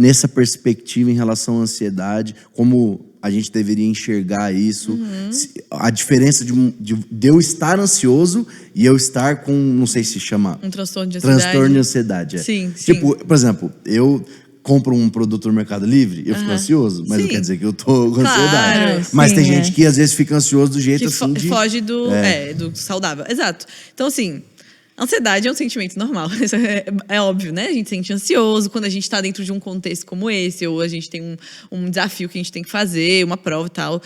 nessa perspectiva em relação à ansiedade, como a gente deveria enxergar isso, a diferença de eu estar ansioso e eu estar com, não sei se chama... Um transtorno de ansiedade. Transtorno de ansiedade, Sim. Tipo, por exemplo, eu compro um produto no Mercado Livre, eu fico ansioso, mas não quer dizer que eu tô com ansiedade. Mas tem gente que às vezes fica ansioso do jeito que assim foge do saudável. Exato. Então, assim... Ansiedade é um sentimento normal, isso é óbvio, né? A gente se sente ansioso quando a gente está dentro de um contexto como esse, ou a gente tem um desafio que a gente tem que fazer, uma prova e tal.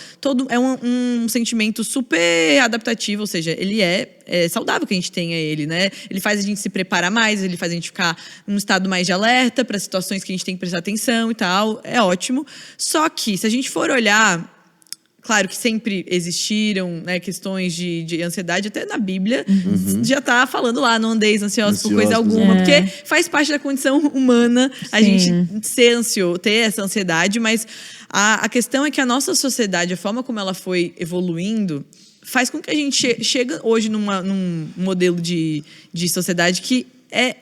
É um sentimento super adaptativo, ou seja, ele é saudável que a gente tenha ele, né? Ele faz a gente se preparar mais, ele faz a gente ficar num estado mais de alerta para situações que a gente tem que prestar atenção e tal. É ótimo. Só que, se a gente for olhar... Claro que sempre existiram, né, questões de ansiedade, até na Bíblia já está falando lá, não andeis ansiosos por coisa alguma, porque faz parte da condição humana a gente ser ansioso, ter essa ansiedade, mas a questão é que a nossa sociedade, a forma como ela foi evoluindo, faz com que a gente chegue hoje num modelo de sociedade que é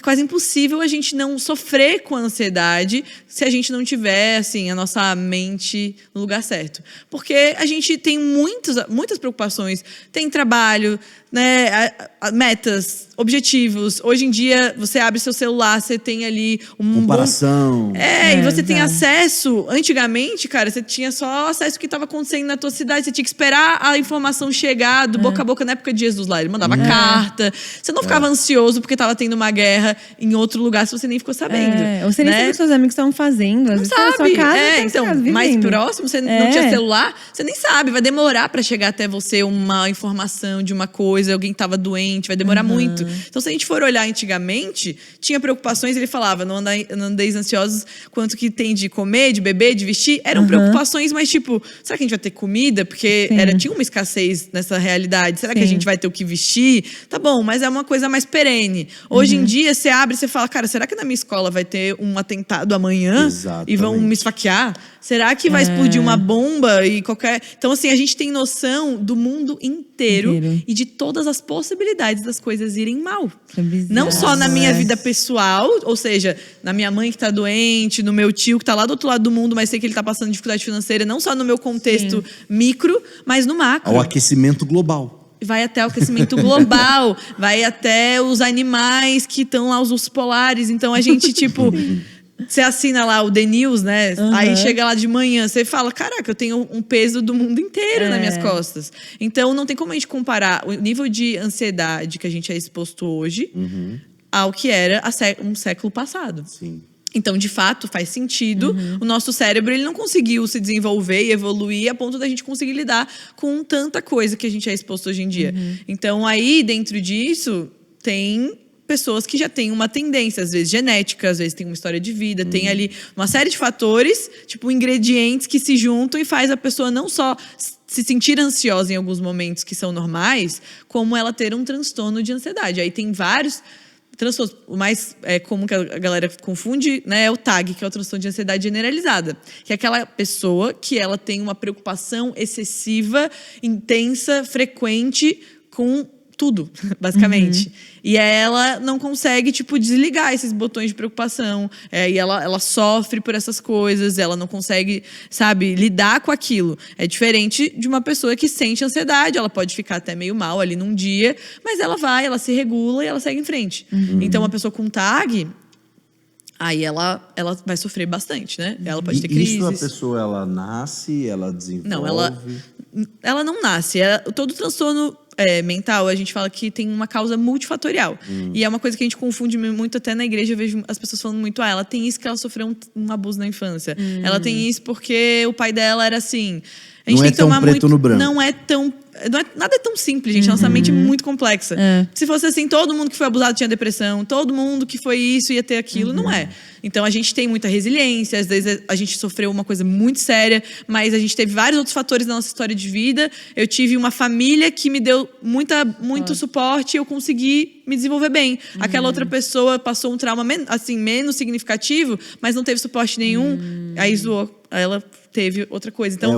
quase impossível a gente não sofrer com a ansiedade se a gente não tiver, assim, a nossa mente no lugar certo. Porque a gente tem muitas preocupações. Tem trabalho, né, metas, objetivos. Hoje em dia, você abre seu celular, você tem ali comparação. E você tem acesso. Antigamente, cara, você tinha só acesso ao que estava acontecendo na tua cidade. Você tinha que esperar a informação chegar do boca a boca. Na época de Jesus lá, ele mandava carta. Você não ficava ansioso porque estava tendo uma guerra em outro lugar se você nem ficou sabendo. Ou você nem sabe o que seus amigos estavam fazendo. Às vezes sabe. Na sua casa, então, casa, mais próximo, você não tinha celular, você nem sabe. Vai demorar para chegar até você uma informação de uma coisa, alguém estava doente, vai demorar muito. Então, se a gente for olhar antigamente, tinha preocupações, ele falava, não andeis ansiosos quanto que tem de comer, de beber, de vestir. Eram preocupações, mas tipo, será que a gente vai ter comida? Porque tinha uma escassez nessa realidade. Será que a gente vai ter o que vestir? Tá bom, mas é uma coisa mais perene. Hoje em dia, você abre e você fala, cara, será que na minha escola vai ter um atentado amanhã? Exatamente. E vão me esfaquear? Será que vai explodir uma bomba e qualquer... Então, assim, a gente tem noção do mundo inteiro e de todas as possibilidades das coisas irem mal. Não só na minha vida pessoal, ou seja, na minha mãe que tá doente, no meu tio que tá lá do outro lado do mundo, mas sei que ele tá passando dificuldade financeira, não só no meu contexto micro, mas no macro. Ao aquecimento global. Vai até o aquecimento global, vai até os animais que estão lá, os ursos polares. Então, a gente, tipo... Você assina lá o The News, né? Aí chega lá de manhã, você fala, caraca, eu tenho um peso do mundo inteiro nas minhas costas. Então, não tem como a gente comparar o nível de ansiedade que a gente é exposto hoje ao que era um século passado. Sim. Então, de fato, faz sentido. O nosso cérebro ele não conseguiu se desenvolver e evoluir a ponto da gente conseguir lidar com tanta coisa que a gente é exposto hoje em dia. Então, aí, dentro disso, tem... pessoas que já têm uma tendência, às vezes genética, às vezes tem uma história de vida, tem ali uma série de fatores, tipo ingredientes que se juntam e faz a pessoa não só se sentir ansiosa em alguns momentos que são normais, como ela ter um transtorno de ansiedade. Aí tem vários transtornos. O mais comum que a galera confunde, né, é o TAG, que é o transtorno de ansiedade generalizada, que é aquela pessoa que ela tem uma preocupação excessiva, intensa, frequente com tudo, basicamente. E ela não consegue, tipo, desligar esses botões de preocupação. E ela sofre por essas coisas, ela não consegue, sabe, lidar com aquilo. É diferente de uma pessoa que sente ansiedade, ela pode ficar até meio mal ali num dia, mas ela se regula e ela segue em frente. Então, uma pessoa com TAG... Aí ela vai sofrer bastante, né? Ela pode ter crises. Isso a pessoa, ela nasce, ela desenvolve... Não, ela não nasce. Todo transtorno mental, a gente fala que tem uma causa multifatorial. E é uma coisa que a gente confunde muito até na igreja. Eu vejo as pessoas falando muito, ela tem isso que ela sofreu um abuso na infância. Ela tem isso porque o pai dela era assim... A gente não tem é que tomar tão preto no branco. Nada é tão simples, gente. Nossa mente é muito complexa. Se fosse assim, todo mundo que foi abusado tinha depressão, todo mundo que foi isso ia ter aquilo. Não é. Então, a gente tem muita resiliência. Às vezes, a gente sofreu uma coisa muito séria, mas a gente teve vários outros fatores na nossa história de vida. Eu tive uma família que me deu muito suporte e eu consegui me desenvolver bem. Aquela outra pessoa passou um trauma assim, menos significativo, mas não teve suporte nenhum. Aí zoou. Ela teve outra coisa. Então,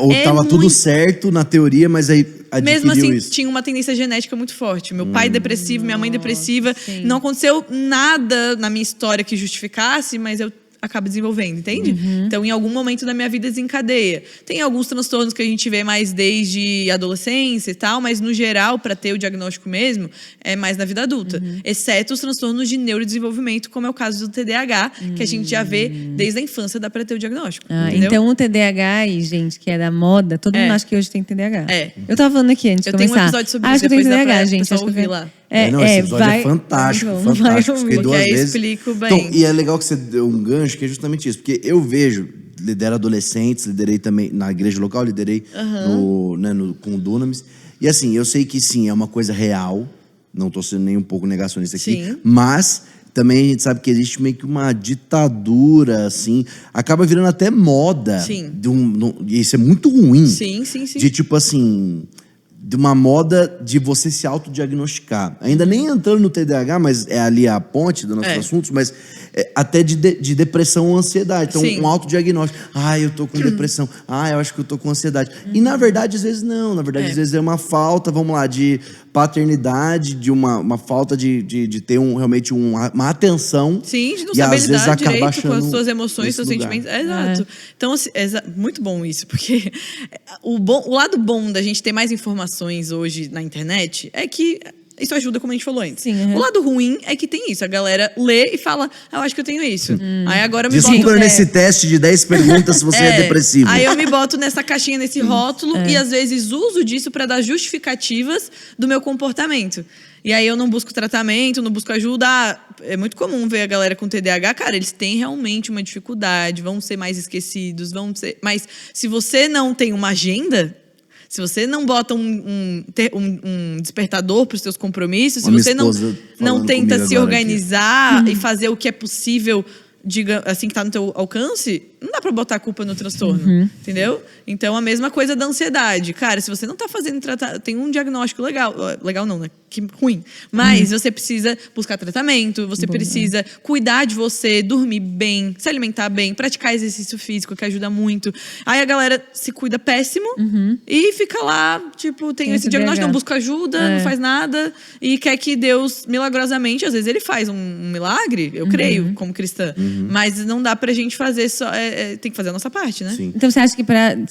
ou estava tudo certo na teoria, mas aí adquiriu mesmo assim, isso. Tinha uma tendência genética muito forte. Meu pai depressivo, minha mãe depressiva. Não aconteceu nada na minha história que justificasse, mas eu acaba desenvolvendo, entende? Então, em algum momento da minha vida desencadeia. Tem alguns transtornos que a gente vê mais desde adolescência e tal, mas no geral, para ter o diagnóstico mesmo, é mais na vida adulta. Exceto os transtornos de neurodesenvolvimento, como é o caso do TDAH, que a gente já vê desde a infância, dá para ter o diagnóstico. Entendeu? Então o TDAH aí, gente, que é da moda, todo mundo acha que hoje tem TDAH. É. Eu tava falando aqui antes de Eu tenho começar. um episódio sobre acho isso, que eu tenho depois dá TDAH, pra gente. pessoal Acho que ouvir lá. Não, esse episódio é fantástico, Vai fantástico. Fiquei Porque 2 aí eu vezes. explico bem. Então, e é legal que você deu um gancho, que é justamente isso. Porque eu vejo, lidero adolescentes, liderei também na igreja local, liderei com o Dunamis. E assim, eu sei que sim, é uma coisa real. Não tô sendo nem um pouco negacionista aqui. Sim. Mas também a gente sabe que existe meio que uma ditadura, assim. Acaba virando até moda. Sim. E isso é muito ruim. Sim. De tipo assim, de uma moda de você se autodiagnosticar. Ainda nem entrando no TDAH, mas é ali a ponte dos nossos assuntos, mas até de depressão ou ansiedade. Então, Sim. um autodiagnóstico. Eu tô com depressão. Eu acho que eu tô com ansiedade. E na verdade, às vezes não. Na verdade, às vezes é uma falta, vamos lá, de paternidade, de uma falta de ter realmente uma atenção. Sim, de não e às saber vezes lidar acaba direito com as achando suas emoções, nesse seus lugar. sentimentos. Exato. Então, assim, muito bom isso, porque o lado bom da gente ter mais informações hoje na internet é que isso ajuda, como a gente falou antes. Sim, O lado ruim é que tem isso. A galera lê e fala, eu acho que eu tenho isso. Aí agora eu me Desculpa boto... nesse teste de 10 perguntas se você é depressivo. Aí eu me boto nessa caixinha, nesse rótulo, e às vezes uso disso pra dar justificativas do meu comportamento. E aí eu não busco tratamento, não busco ajuda. É muito comum ver a galera com TDAH, cara, eles têm realmente uma dificuldade, vão ser mais esquecidos, Mas se você não tem uma agenda, se você não bota um despertador para os seus compromissos, se você não tenta se organizar e fazer o que é possível, diga assim, que tá no teu alcance, não dá pra botar a culpa no transtorno, entendeu? Então, a mesma coisa da ansiedade. Cara, se você não tá fazendo tratamento, tem um diagnóstico legal não, né? Que ruim. Mas você precisa buscar tratamento, você precisa cuidar de você, dormir bem, se alimentar bem, praticar exercício físico, que ajuda muito. Aí a galera se cuida péssimo e fica lá, tipo, tem esse diagnóstico, não busca ajuda, não faz nada e quer que Deus, milagrosamente, às vezes ele faz um milagre, eu creio, como cristã. Mas não dá pra gente fazer só... tem que fazer a nossa parte, né? Sim. Então você acha que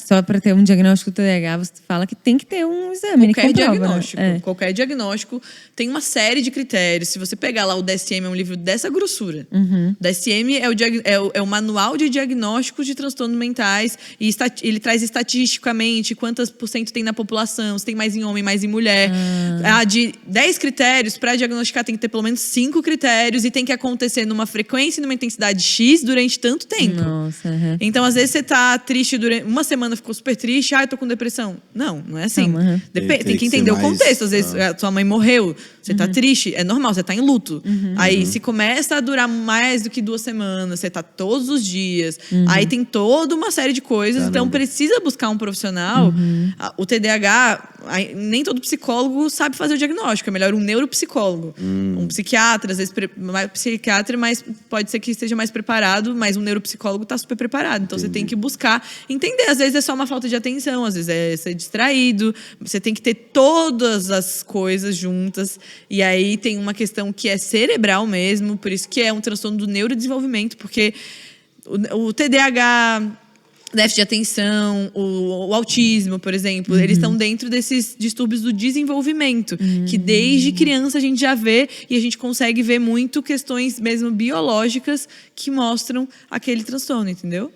só para ter um diagnóstico do TDAH, você fala que tem que ter um exame, Qualquer que comprova, diagnóstico. né? Qualquer diagnóstico tem uma série de critérios. Se você pegar lá o DSM, é um livro dessa grossura. DSM é o manual de diagnósticos de transtornos mentais e ele traz estatisticamente quantas % tem na população, se tem mais em homem, mais em mulher. De 10 critérios, para diagnosticar tem que ter pelo menos 5 critérios e tem que acontecer numa frequência e numa intensidade X durante tanto tempo. Nossa, Então, às vezes, você tá triste durante... Uma semana ficou super triste. Eu tô com depressão. Não é assim. Tem que entender o contexto. Às vezes, a sua mãe morreu. Você tá triste. É normal, você tá em luto. Aí, se começa a durar mais do que 2 semanas, você tá todos os dias. Aí, tem toda uma série de coisas. Caramba. Então, precisa buscar um profissional. O TDAH... Nem todo psicólogo sabe fazer o diagnóstico. É melhor um neuropsicólogo. Um psiquiatra, às vezes mais psiquiatra, mas pode ser que esteja mais preparado, mas um neuropsicólogo está super preparado. Então você tem que buscar entender. Às vezes é só uma falta de atenção, às vezes é ser distraído. Você tem que ter todas as coisas juntas. E aí tem uma questão que é cerebral mesmo, por isso que é um transtorno do neurodesenvolvimento, porque o TDAH... déficit de atenção, o autismo, por exemplo, eles estão dentro desses distúrbios do desenvolvimento, que desde criança a gente já vê e a gente consegue ver muito questões mesmo biológicas que mostram aquele transtorno, entendeu?